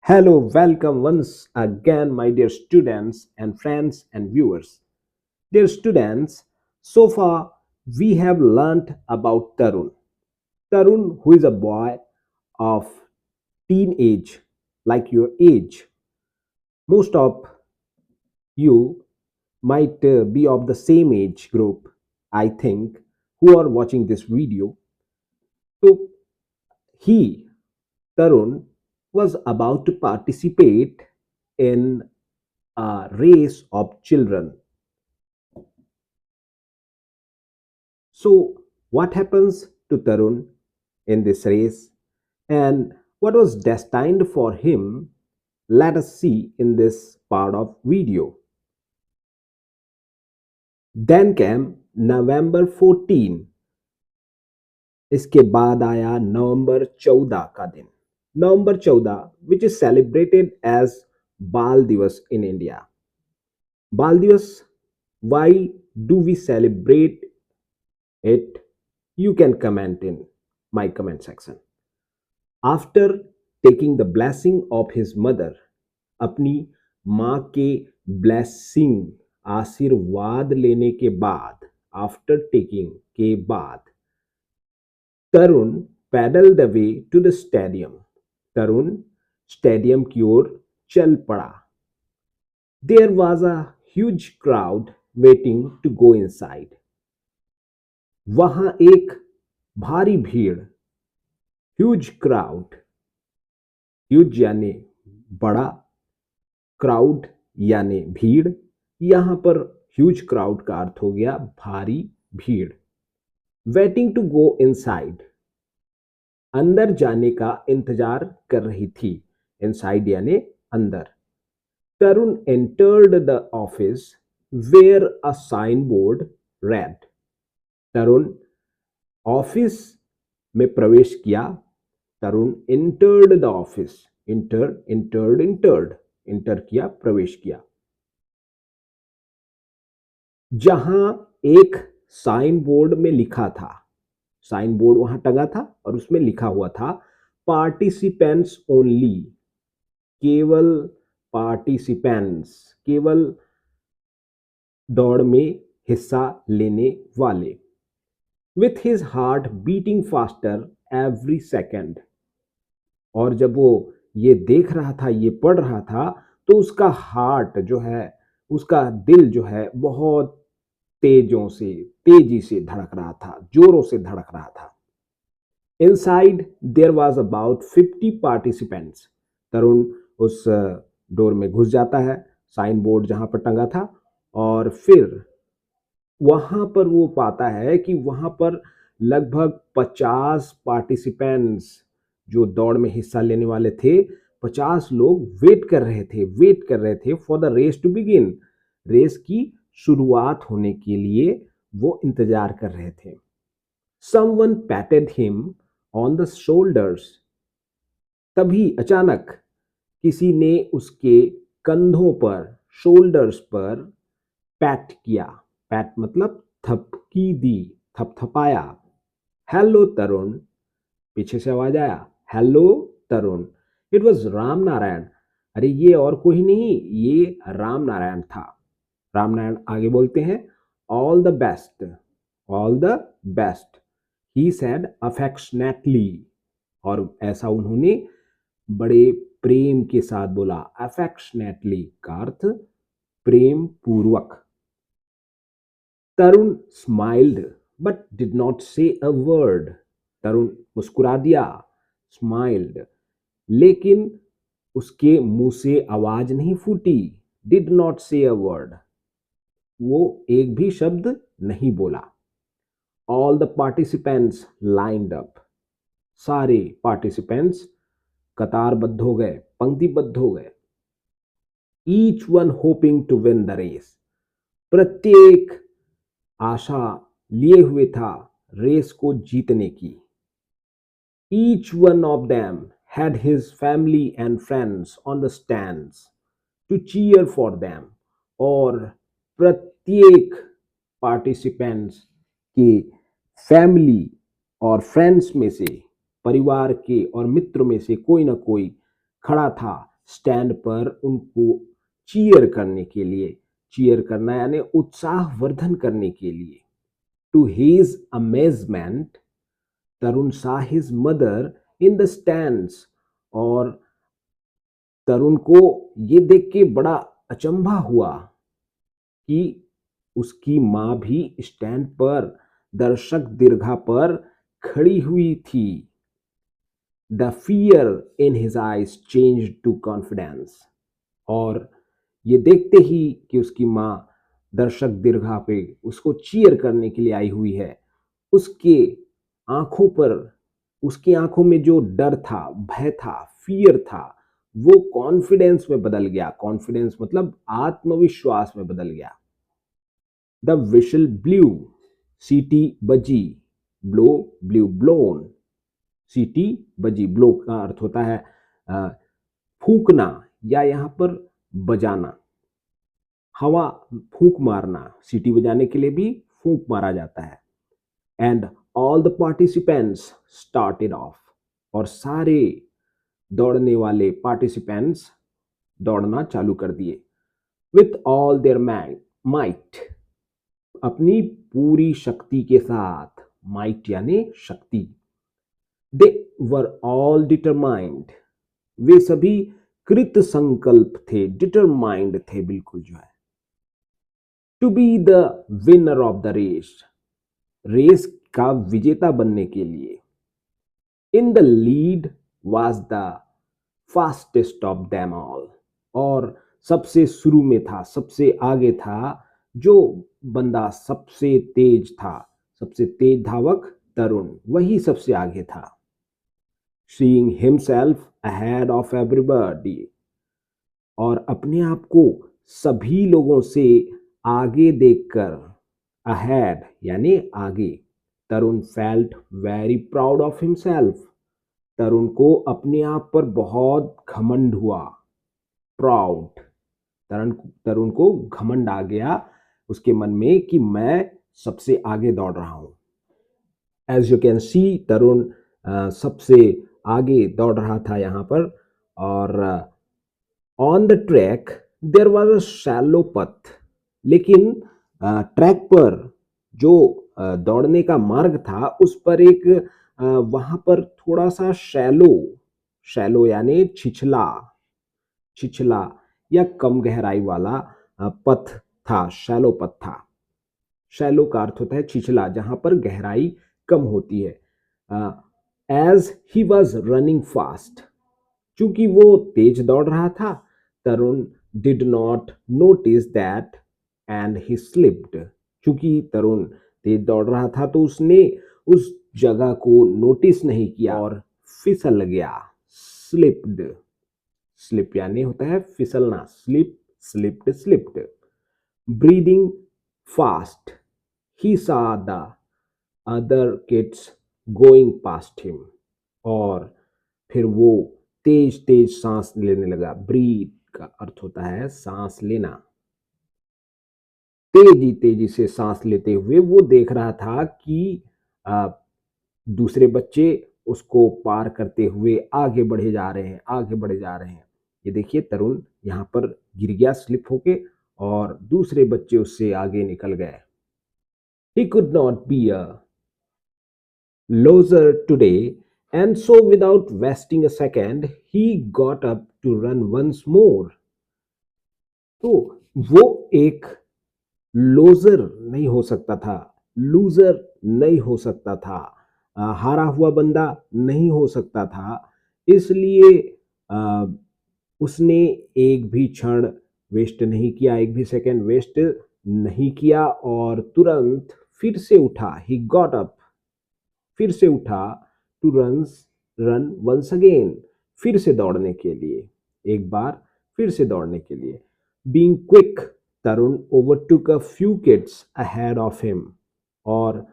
Hello, welcome once again, my dear students and friends and viewers. Dear students, so far we have learnt about Tarun. Tarun, who is a boy of teenage, like your age. Most of you might be of the same age group, I think, who are watching this video. So, he, Tarun, was about to participate in a race of children. So, what happens to Tarun in this race and what was destined for him? Let us see in this part of video. Then came November 14. इसके बाद आया नवंबर 14 का दिन. नवंबर 14, which is celebrated as बाल दिवस in India. बाल दिवस, why do we celebrate it? You can comment in my comment section. After taking the blessing of his mother, अपनी माँ के blessing आशीर्वाद लेने के बाद, after taking के बाद, Tarun paddled away to the stadium. Tarun stadium की ओर चल पड़ा. There was a huge crowd waiting to go inside. वहां एक भारी भीड़, ह्यूज क्राउड, ह्यूज यानी बड़ा, क्राउड यानी भीड़. यहां पर ह्यूज क्राउड का अर्थ हो गया भारी भीड़. वेटिंग टू गो इनसाइड, अंदर जाने का इंतजार कर रही थी. इनसाइड यानी अंदर. Tarun entered the office where a sign board read. Tarun office में प्रवेश किया. Tarun entered the office. Enter किया, प्रवेश किया. जहां एक साइन बोर्ड में लिखा था, साइन बोर्ड वहां टंगा था और उसमें लिखा हुआ था पार्टिसिपेंट्स ओनली. केवल पार्टिसिपेंट्स, केवल दौड़ में हिस्सा लेने वाले. With his heart beating faster every second. और जब वो ये देख रहा था, ये पढ़ रहा था, तो उसका हार्ट जो है, उसका दिल जो है बहुत तेजी से धड़क रहा था, जोरों से धड़क रहा था. Inside there was about 50 participants. Tarun उस डोर में घुस जाता है, साइन बोर्ड जहां पर टंगा था, और फिर वहां पर वो पाता है कि वहां पर लगभग 50 पार्टिसिपेंट्स, जो दौड़ में हिस्सा लेने वाले थे, 50 लोग वेट कर रहे थे for the race to begin. Race की शुरुआत होने के लिए वो इंतजार कर रहे थे. Someone patted him on the shoulders. तभी अचानक किसी ने उसके कंधों पर, शोल्डर्स पर पैट किया. पैट मतलब थपकी दी, थपथपाया. हेलो तरुण, पीछे से आवाज आया, hello Tarun. It was Ram Narayan. अरे ये और कोई नहीं, ये राम नारायण था. राम नारायण आगे बोलते हैं, all the best, all the best, he said affectionately. और ऐसा उन्होंने बड़े प्रेम के साथ बोला. अफेक्शनेटली का अर्थ प्रेम पूर्वक. तरुण स्माइल्ड बट डिड नॉट से अ वर्ड. तरुण मुस्कुरा दिया, स्माइल्ड, लेकिन उसके मुंह से आवाज नहीं फूटी. डिड नॉट से अ वर्ड, वो एक भी शब्द नहीं बोला. All the participants lined up. सारे पार्टिसिपेंट्स कतारबद्ध हो गए, पंक्तिबद्ध हो गए. Each one hoping to win the race. प्रत्येक आशा लिए हुए था रेस को जीतने की. Each one of them had his family and friends on the stands to cheer for them. और प्रत्येक पार्टिसिपेंट्स के फैमिली और फ्रेंड्स में से, परिवार के और मित्र में से कोई ना कोई खड़ा था स्टैंड पर उनको चीयर करने के लिए, चीयर करना यानी उत्साहवर्धन करने के लिए। To his amazement, Tarun saw his mother in the stands, और तरुण को ये देख के बड़ा अचंभा हुआ कि उसकी माँ भी स्टैंड पर दर्शक दीर्घा पर खड़ी हुई थी। The fear in his eyes change to confidence, और ये देखते ही कि उसकी माँ दर्शक दीर्घा पे उसको चीयर करने के लिए आई हुई है, उसके आंखों पर, उसकी आंखों में जो डर था, भय था, फियर था, वो कॉन्फिडेंस में बदल गया। कॉन्फिडेंस मतलब आत्मविश्वास में बदल गया। द विशल ब्लू, सीटी बजी, ब्लो ब्लू ब्लोन, सीटी बजी, ब्लो का अर्थ होता है फूंकना या यहां पर बजाना, हवा फूंक मारना, सीटी बजाने के लिए भी फूंक मारा जाता है। And all the participants started off, और सारे दौड़ने वाले पार्टिसिपेंट्स दौड़ना चालू कर दिए। विथ ऑल देयर माइट, अपनी पूरी शक्ति के साथ, माइट यानी शक्ति। दे वर ऑल डिटरमाइंड, वे सभी कृत संकल्प थे, डिटरमाइंड थे बिल्कुल जो है। To be the winner of the race, race का विजेता बनने के लिए। In the lead was the fastest of them all, और सबसे शुरू में था, सबसे आगे था, जो बंदा सबसे तेज था, सबसे तेज धावक तरुण, वही सबसे आगे था। Seeing himself ahead of everybody, और अपने आप को सभी लोगों से आगे देखकर, अहेड यानी आगे, Tarun felt very proud of himself, Tarun को अपने आप पर बहुत घमंड हुआ। प्राउड, तरुण को घमंड आ गया उसके मन में कि मैं सबसे आगे दौड़ रहा हूं। As you can see, Tarun सबसे आगे दौड़ रहा था यहाँ पर। और on the track there was a shallow path, लेकिन ट्रैक पर जो दौड़ने का मार्ग था उस पर एक वहां पर थोड़ा सा शैलो, शैलो यानी छिछला, छिछला या कम गहराई वाला पथ था, शैलो पथ था। शैलो का अर्थ होता है छिछला, जहां पर गहराई कम होती है। As he was running fast, चूंकि वो तेज दौड़ रहा था, Tarun did not notice that and he slipped, चूंकि तरुण तेज दौड़ रहा था तो उसने उस जगह को नोटिस नहीं किया और फिसल गया। स्लिप्ड, स्लिप यानी होता है फिसलना, slip, slipped, slipped. Breathing fast, he saw the other kids going past him, और फिर वो तेज तेज सांस लेने लगा। ब्रीथ का अर्थ होता है सांस लेना। तेजी तेजी से सांस लेते हुए वो देख रहा था कि दूसरे बच्चे उसको पार करते हुए आगे बढ़े जा रहे हैं, आगे बढ़े जा रहे हैं। ये देखिए तरुण यहाँ पर गिर गया स्लिप होके, और दूसरे बच्चे उससे आगे निकल गए। He could not be a loser today, and so without wasting a second, he got up to run once more. तो वो एक लोजर नहीं हो सकता था, लूजर नहीं हो सकता था, हारा हुआ बंदा नहीं हो सकता था। इसलिए उसने एक भी क्षण वेस्ट नहीं किया, एक भी सेकंड वेस्ट नहीं किया, और तुरंत फिर से उठा। ही गॉट अप, फिर से उठा, टू रन वंस अगेन, फिर से दौड़ने के लिए, एक बार फिर से दौड़ने के लिए। Being quick, Tarun overtook a few kids ahead of him, और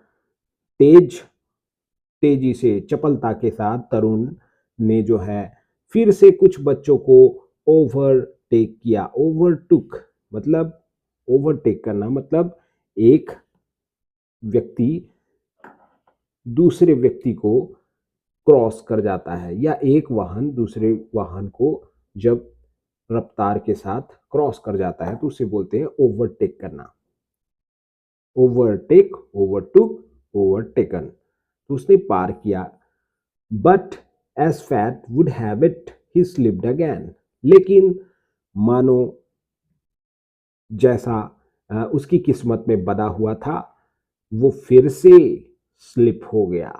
तेजी से, चपलता के साथ तरुण ने जो है फिर से कुछ बच्चों को ओवरटेक किया। ओवरटुक मतलब ओवरटेक करना, मतलब एक व्यक्ति दूसरे व्यक्ति को क्रॉस कर जाता है, या एक वाहन दूसरे वाहन को जब रफ्तार के साथ क्रॉस कर जाता है तो उसे बोलते हैं ओवरटेक करना। Overtake, overtook, overtaken. तो उसने पार किया। But as fate would have it he slipped again. लेकिन मानो जैसा उसकी किस्मत में बना हुआ था, वो फिर से स्लिप हो गया,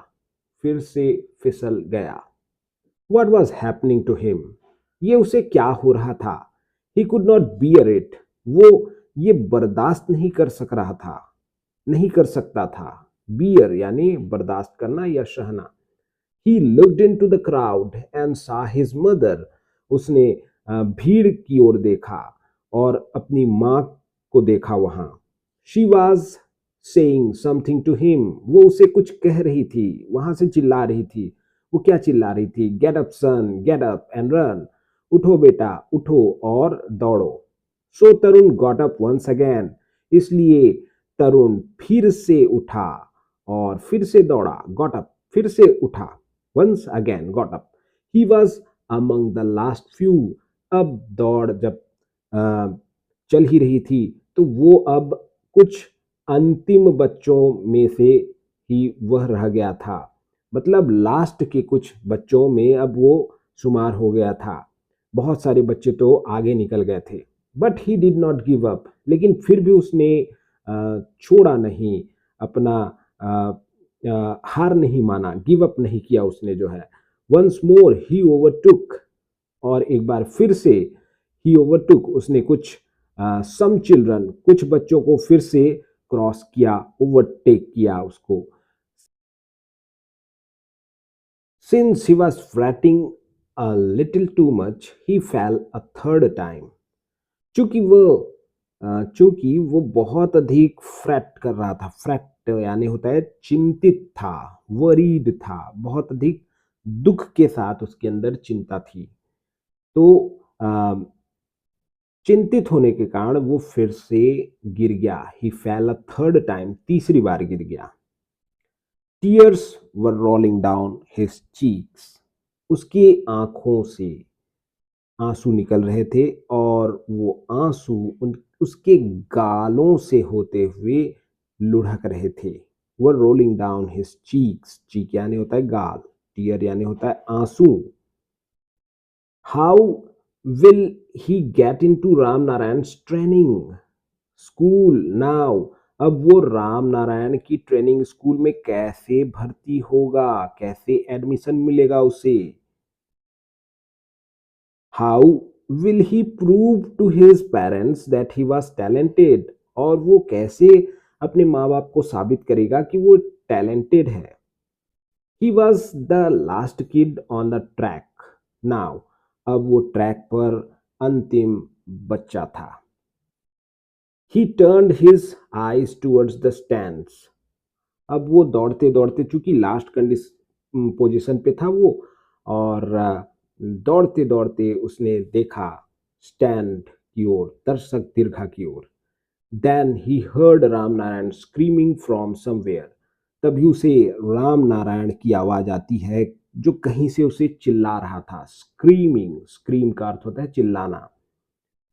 फिर से फिसल गया। What was happening to him? ये उसे क्या हो रहा था? He could not bear it. वो ये बर्दाश्त नहीं कर सक रहा था, नहीं कर सकता था। Bear यानी बर्दाश्त करना या सहना। He looked into the crowd and saw his mother. उसने भीड़ की ओर देखा और अपनी माँ को देखा वहां। She was saying something to him. वो उसे कुछ कह रही थी, वहां से चिल्ला रही थी। वो क्या चिल्ला रही थी? Get up son, get up and run. उठो बेटा, उठो और दौड़ो। So तरुण got up once again. इसलिए तरुण फिर से उठा और फिर से दौड़ा। Got up, फिर से उठा। Once again got up. He was among the last few. अब दौड़ जब चल ही रही थी तो वो अब कुछ अंतिम बच्चों में से ही वह रह गया था। मतलब लास्ट के कुछ बच्चों में अब वो शुमार हो गया था। बहुत सारे बच्चे तो आगे निकल गए थे। But he did not give up. लेकिन फिर भी उसने छोड़ा नहीं, अपना हार नहीं माना, गिव अप नहीं किया उसने जो है। वंस मोर ही ओवरटुक। और एक बार फिर से ही ओवरटुक, उसने कुछ सम चिल्ड्रन, कुछ बच्चों को फिर से क्रॉस किया, ओवरटेक किया उसको। Since he was fretting a little too much, he fell a third time. चूंकि वो बहुत अधिक फ्रेट कर रहा था। फ्रेट यानी होता है चिंतित था, वरीड था, बहुत अधिक दुख के साथ उसके अंदर चिंता थी। तो चिंतित होने के कारण वो फिर से गिर गया। ही फेल अ थर्ड टाइम, तीसरी बार गिर गया। टीयर्स वर रोलिंग डाउन हिज चीक्स। उसकी आंखों से आंसू निकल रहे थे और वो आंसू उसके गालों से होते हुए लुढ़क रहे थे। वर रोलिंग डाउन हिज चीक्स। चीक यानी होता है गाल, टीयर यानी होता है आंसू। How will he get into Ram Narayan training school now? अब वो राम नारायण की ट्रेनिंग स्कूल में कैसे भर्ती होगा, कैसे एडमिशन मिलेगा उसे? How will he prove to his parents that he was talented? और वो कैसे अपने माँ बाप को साबित करेगा कि वो टैलेंटेड है? He was the last kid on the track now. अब वो ट्रैक पर अंतिम बच्चा था। He turned his eyes towards the stands. अब वो दौड़ते दौड़ते, चूंकि लास्ट पोजीशन पे था वो, और दौड़ते दौड़ते उसने देखा स्टैंड की ओर, दर्शक दीर्घा की ओर। Then he heard Ram Narayan screaming from somewhere. तभी उसे राम नारायण की आवाज आती है जो कहीं से उसे चिल्ला रहा था। स्क्रीमिंग, स्क्रीम का अर्थ होता है चिल्लाना।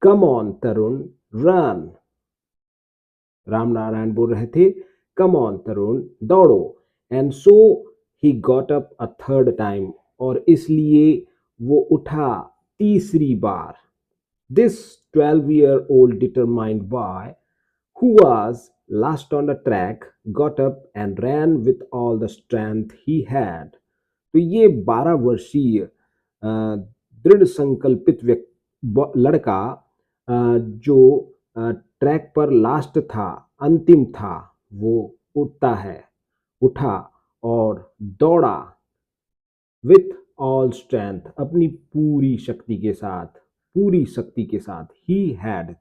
Come on Tarun, run. Ram Narayan बोल रहे थे, कम ऑन तरुण, दौड़ो। And so he got up a third time. और इसलिए वो उठा तीसरी बार। This 12-year-old determined boy who was last on the track got up and ran with all the strength he had. तो ये 12 वर्षीय दृढ़ संकल्पित लड़का जो ट्रैक पर लास्ट था, अंतिम था, वो उठा और दौड़ा विथ ऑल स्ट्रेंथ, अपनी पूरी शक्ति के साथ, पूरी शक्ति के साथ। He had.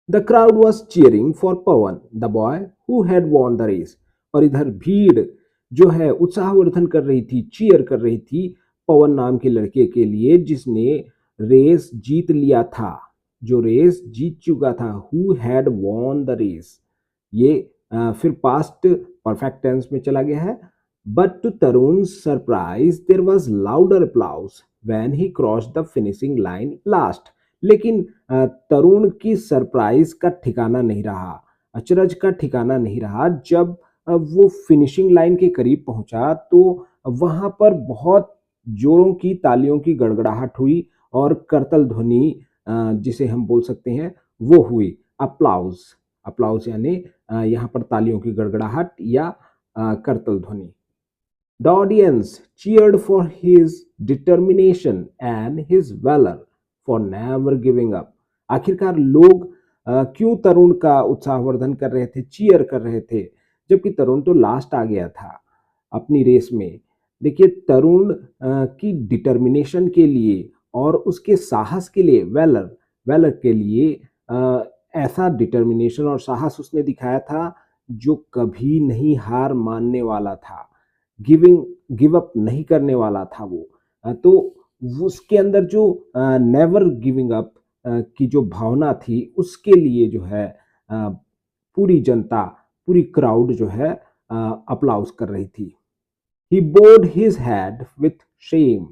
The crowd was cheering for Pawan the boy who had won the race. और इधर भीड़ जो है उत्साहवर्धन कर रही थी, चीयर कर रही थी पवन नाम के लड़के के लिए जिसने रेस जीत लिया था, जो रेस जीत चुका था। Who had won the race, ये फिर पास्ट परफेक्ट टेंस में चला गया है। But to Tarun's surprise, there was louder applause when he crossed the finishing line last. लेकिन तरुण की सरप्राइज का ठिकाना नहीं रहा, अचरज का ठिकाना नहीं रहा। जब वो फिनिशिंग लाइन के करीब पहुंचा तो वहां पर बहुत जोरों की तालियों की गड़गड़ाहट हुई और करतल ध्वनि जिसे हम बोल सकते हैं वो हुई। अप्लाउज, अप्लाउज यानी यहाँ पर तालियों की गड़गड़ाहट या करतल ध्वनि। The audience cheered for his determination and his valor for never giving up. आखिरकार लोग क्यों तरुण का उत्साहवर्धन कर रहे थे, चीयर कर रहे थे, जबकि तरुण तो लास्ट आ गया था अपनी रेस में। देखिए तरुण की डिटर्मिनेशन के लिए और उसके साहस के लिए, वेलर वेलर के लिए ऐसा डिटर्मिनेशन और साहस उसने दिखाया था जो कभी नहीं हार मानने वाला था, गिव अप नहीं करने वाला था वो। तो उसके अंदर जो नेवर गिविंग अप की जो भावना थी उसके लिए जो है पूरी जनता, पूरी क्राउड जो है अप्लाउज कर रही थी। He bowed his head with shame,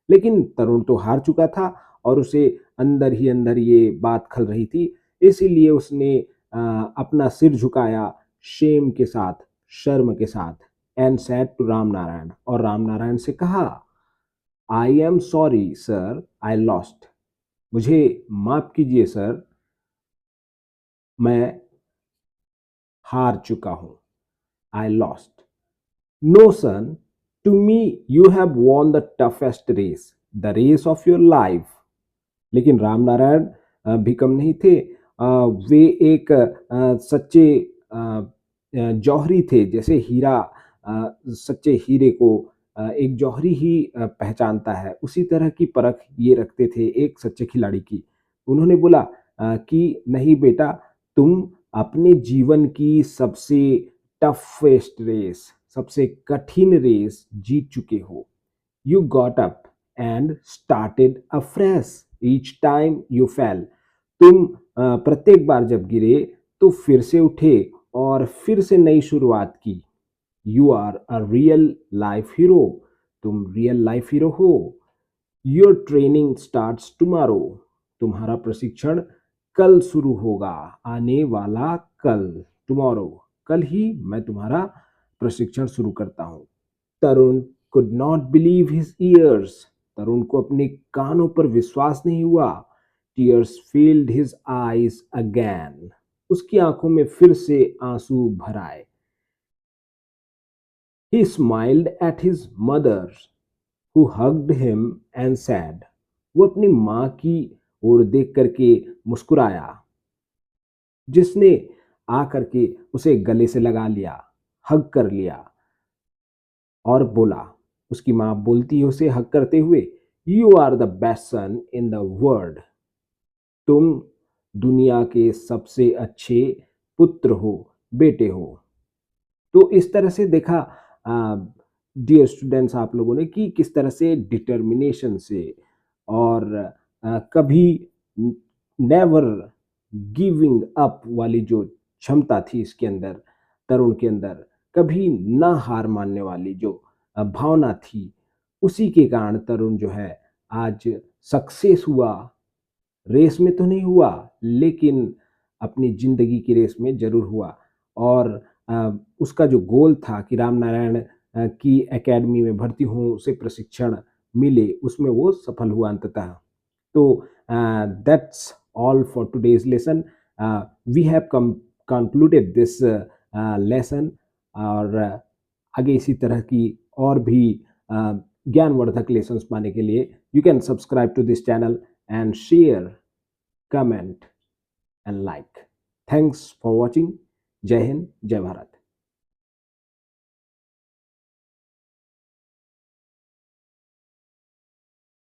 लेकिन तरुण तो हार चुका था और उसे अंदर ही अंदर ये बात खल रही थी, इसीलिए उसने अपना सिर झुकाया शेम के साथ, शर्म के साथ। And said to Ram Narayan, और राम नारायण से कहा, I am sorry sir, I lost, मुझे माफ कीजिए सर, मैं हार चुका हूं, I lost. No son, to me you have won the toughest race, the race of your life. लेकिन राम नारायण भी कम नहीं थे, वे एक सच्चे जौहरी थे। जैसे हीरा सच्चे हीरे को एक जौहरी ही पहचानता है, उसी तरह की परख ये रखते थे एक सच्चे खिलाड़ी की। उन्होंने बोला कि नहीं बेटा, तुम अपने जीवन की सबसे टफेस्ट रेस, सबसे कठिन रेस जीत चुके हो। You got up and started afresh each time you fail. तुम प्रत्येक बार जब गिरे तो फिर से उठे और फिर से नई शुरुआत की। You are a real life hero, तुम रियल लाइफ हीरो हो। योर ट्रेनिंग स्टार्ट्स टुमारो, तुम्हारा प्रशिक्षण कल शुरू होगा, आने वाला कल, टुमारो, कल ही मैं तुम्हारा प्रशिक्षण शुरू करता हूं। Tarun could not believe his ears, Tarun को अपने कानों पर विश्वास नहीं हुआ। Tears filled his eyes again, उसकी आंखों में फिर से आंसू भर आए। He smiled at his mother, who hugged him and said, वो अपनी माँ की ओर देख करके मुस्कुराया, जिसने आ करके उसे गले से लगा लिया, हग कर लिया और बोला, उसकी माँ बोलती है उसे हग करते हुए, you are the best son in the world, तुम दुनिया के सबसे अच्छे पुत्र हो, बेटे हो। तो इस तरह से देखा डियर स्टूडेंट्स आप लोगों ने कि किस तरह से डिटर्मिनेशन से और कभी नेवर गिविंग अप वाली जो क्षमता थी इसके अंदर, तरुण के अंदर कभी ना हार मानने वाली जो भावना थी, उसी के कारण तरुण जो है आज सक्सेस हुआ। रेस में तो नहीं हुआ लेकिन अपनी जिंदगी की रेस में जरूर हुआ। और उसका जो गोल था कि राम नारायण की एकेडमी में भर्ती हूँ, उसे प्रशिक्षण मिले, उसमें वो सफल हुआ अंततः। तो that's all for today's lesson. We have concluded this lesson. और आगे इसी तरह की और भी ज्ञानवर्धक लेसन्स पाने के लिए you can subscribe to this channel and share, comment and like. Thanks for watching. Jai Hind, Jai Bharat.